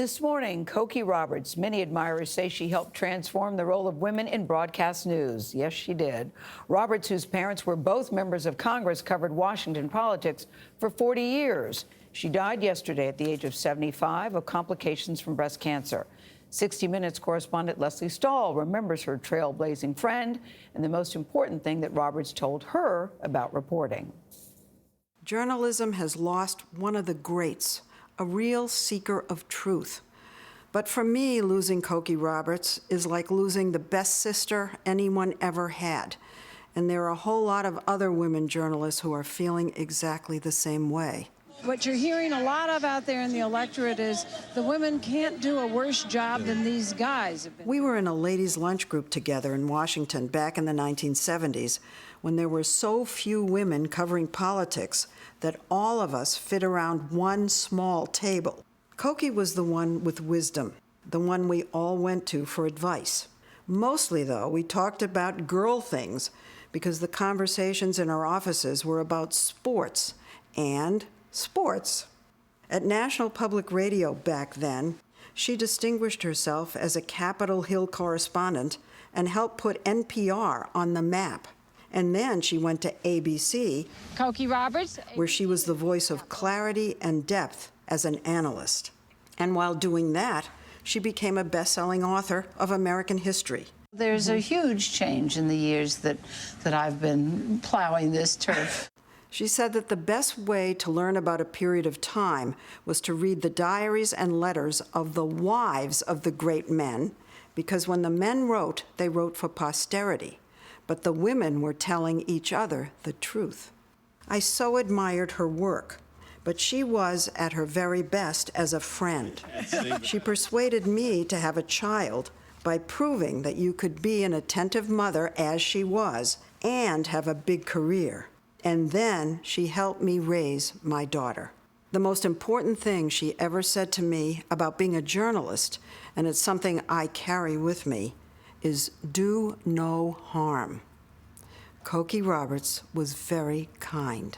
This morning, Cokie Roberts. Many admirers say she helped transform the role of women in broadcast news. Yes, she did. Roberts, whose parents were both members of Congress, covered Washington politics for 40 years. She died yesterday at the age of 75 of complications from breast cancer. 60 Minutes correspondent Lesley Stahl remembers her trailblazing friend and the most important thing that Roberts told her about reporting. Journalism has lost one of the greats, a real seeker of truth. But for me, losing Cokie Roberts is like losing the best sister anyone ever had. And there are a whole lot of other women journalists who are feeling exactly the same way. What you're hearing a lot of out there in the electorate is the women can't do a worse job than these guys have been. We were in a ladies' lunch group together in Washington back in the 1970s when there were so few women covering politics that all of us fit around one small table. Cokie was the one with wisdom, the one we all went to for advice. Mostly, though, we talked about girl things because the conversations in our offices were about sports and sports. At National Public Radio back then, she distinguished herself as a Capitol Hill correspondent and helped put NPR on the map. And then she went to ABC, Cokie Roberts, where she was the voice of clarity and depth as an analyst. And while doing that, she became a best-selling author of American history. There's a huge change in the years that I've been plowing this turf. She said that the best way to learn about a period of time was to read the diaries and letters of the wives of the great men, because when the men wrote, they wrote for posterity. But the women were telling each other the truth. I so admired her work, but she was at her very best as a friend. She persuaded me to have a child by proving that you could be an attentive mother, as she was, and have a big career. And then she helped me raise my daughter. The most important thing she ever said to me about being a journalist, and it's something I carry with me, is do no harm. Cokie Roberts was very kind.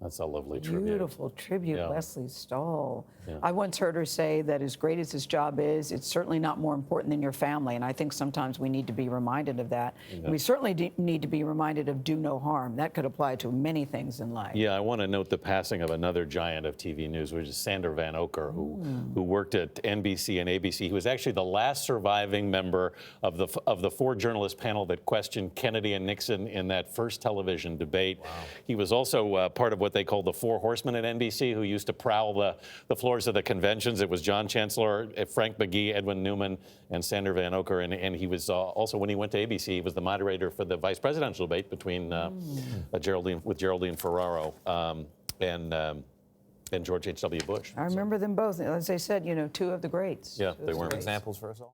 That's a lovely tribute. Beautiful tribute, Yeah. Lesley Stahl. Yeah. I once heard her say that as great as this job is, it's certainly not more important than your family. And I think sometimes we need to be reminded of that. Yeah. We certainly need to be reminded of do no harm. That could apply to many things in life. Yeah, I want to note the passing of another giant of TV news, which is Sander Van Ocker, who worked at NBC and ABC. He was actually the last surviving member of the four-journalist panel that questioned Kennedy and Nixon in that first television debate. Wow. He was also part of what they called the Four Horsemen at NBC, who used to prowl the floors of the conventions. It was John Chancellor, Frank McGee, Edwin Newman, and Sander Van Ocker. And he was also, when he went to ABC, he was the moderator for the vice presidential debate between Geraldine Ferraro and George H.W. Bush. I remember them both. As I said, you know, two of the greats. Yeah, they were Examples for us all.